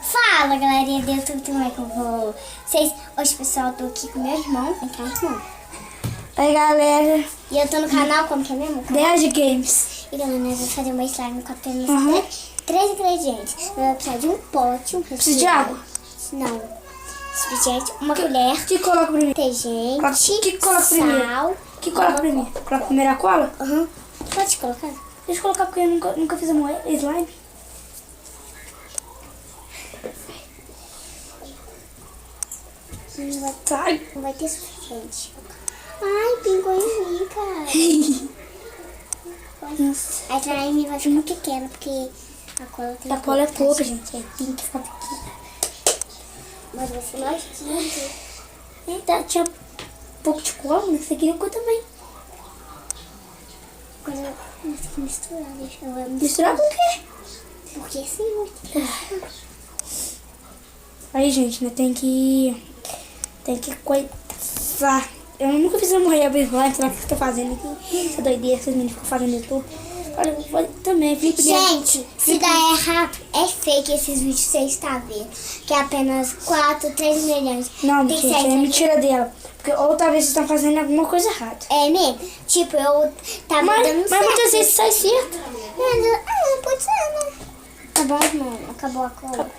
Fala, galerinha do YouTube, como é que eu vou? Hoje, pessoal, eu tô aqui com meu irmão. Vem cá, irmão. Oi, galera. E eu tô no canal, como que é mesmo? Dead Games. E, galera, nós vamos fazer uma slime com apenas três ingredientes. Nós vamos precisar de um pote, um Precisa de água? Não. Recipiente, uma colher. Que coloca primeiro? Detergente, Que coloca primeiro? sal. Que coloca primeiro? Coloca primeiro a cola? Pode colocar? Deixa eu colocar porque eu nunca fiz a slime. Não vai ter suficiente. Ai, pingou em mim, cara. A slime vai ficar pequena, porque a cola tem... A cola é pouca, gente. É, tem que ficar pequena. Mas vai ser nojento. Eita, tinha pouco de cola, mas você queria coisa também. Agora nós temos que misturar, deixa eu Misturar com o quê? Porque sim. Aí, gente, né, tem que coisar. Eu nunca fiz uma morrer abrir slime, será que eu tô fazendo aqui? Essa doideira que vocês meninos ficam fazendo no YouTube. Olha, eu vou fazer também, Felipe. Gente, se der errado, é fake esses vídeos que você está vendo. Que é apenas 3 milhões. Não, Tem gente, 7 é milhões. mentira dela. Porque outra vez vocês estão fazendo alguma coisa errada. É mesmo? Tipo, eu tava dando Mas certo. muitas vezes sai certo. Pode ser, né? Tá bom, irmão. Acabou a cola.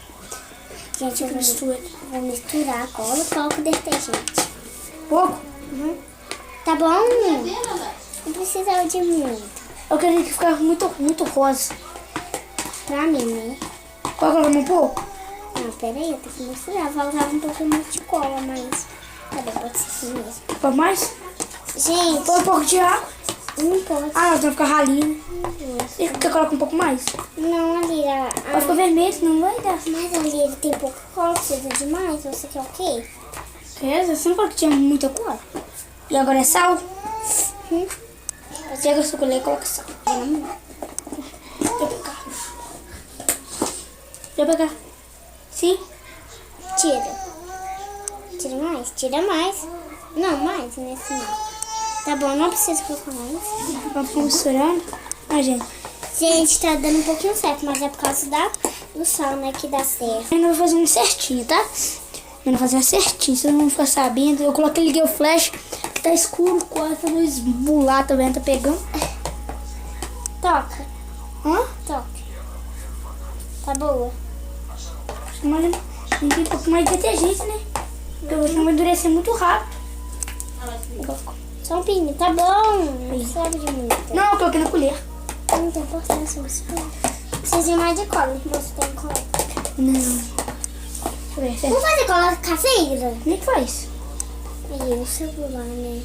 Gente, eu vou misturar a cola e coloco o detergente. Pouco? Tá bom? Não precisa de muito. Eu queria que ficasse muito rosa. Pra mim, né? Pode colocar um pouco? Não, pera aí, eu tenho que misturar. Faltava um pouco mais de cola, mas... Tá bom, pode ser assim mesmo. Pode mais? Gente, Põe um pouco de água. não pode. Ah, não, vai ficar ralinho. E quer colocar um pouco mais? Não, ali, Vai ficar vermelho, não vai dar. mas ali ele tem pouca cola, precisa de mais. Você quer o quê? Você não falou que tinha muita cola? E agora é sal? Pega a sua colher e coloca sal. Deixa eu pegar. Deixa eu pegar. Sim? Tira. Tira mais? Tira mais. Não, mais nesse não. Tá bom, não precisa colocar mais. Vamos misturando. Ah, gente. Gente, tá dando um pouquinho certo, mas é por causa do sal, né, que dá certo. Eu não vou fazer um certinho, tá? Eu vou fazer certinho, vocês não vão ficar sabendo. Eu coloquei, liguei o flash, tá escuro, quase pra não esbular também, tá pegando. Toca. Toca. Tá boa? Mas tem que ir um pouco mais de detergente, né? Porque senão vai endurecer muito rápido. Só um pinguim, tá bom. Não precisa de muito. Não, eu coloquei na colher. Não tem importância isso. Precisa de mais de cola. Você tem cola. Não. Deixa eu ver, Vamos fazer cola caseira? como é que faz? Aí, no celular, né?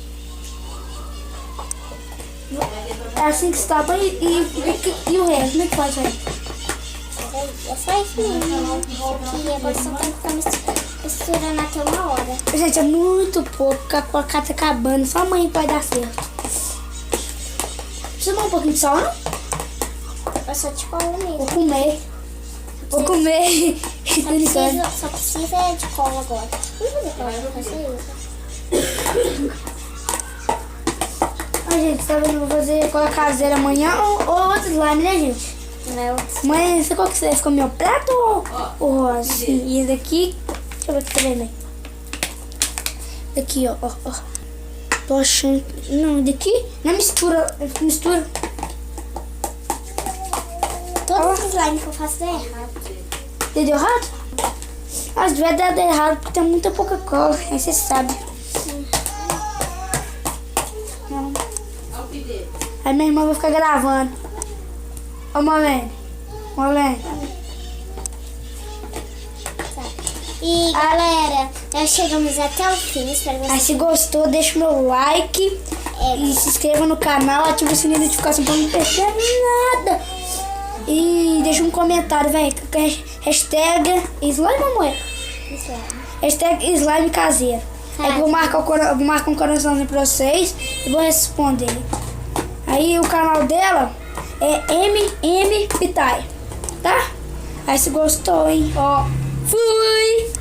É assim que se tapa e o resto, como é que faz aí? Peraí, é só isso mesmo. Que agora só tem que ficar misturando até uma hora. Gente, é muito pouco, a cola tá acabando, só amanhã vai dar certo. Precisa mais um pouquinho de sal, não? É só de cola mesmo. Vou comer. Vou comer. Só precisa de cola agora. Vamos fazer cola caseira? Ah, gente, tá vendo? Eu vou fazer cola caseira amanhã ou outro slime, né, gente? Não. Mãe, você qual que você ficou meu prato ou rosa? E esse daqui, deixa eu ver o que você vê, mãe. Daqui, ó. Tô achando. Não, daqui não mistura. Todos os slimes que eu faço dá errado. Deu errado? Às vezes dá errado porque tem muita pouca cola, aí você sabe. Não. Aí minha irmã vai ficar gravando. Ô, Marlene. E galera, nós chegamos até o fim. Espero Aí vocês. se gostou, deixa o meu like e se inscreva no canal, ativa o sininho de notificação pra não perder nada. E deixa um comentário, velho. Hashtag slime, amor. Hashtag slime caseiro. Aí eu vou marcar um coraçãozinho pra vocês e vou responder. Aí o canal dela é MM Pitai, tá? Aí se gostou, hein? Ó, fui!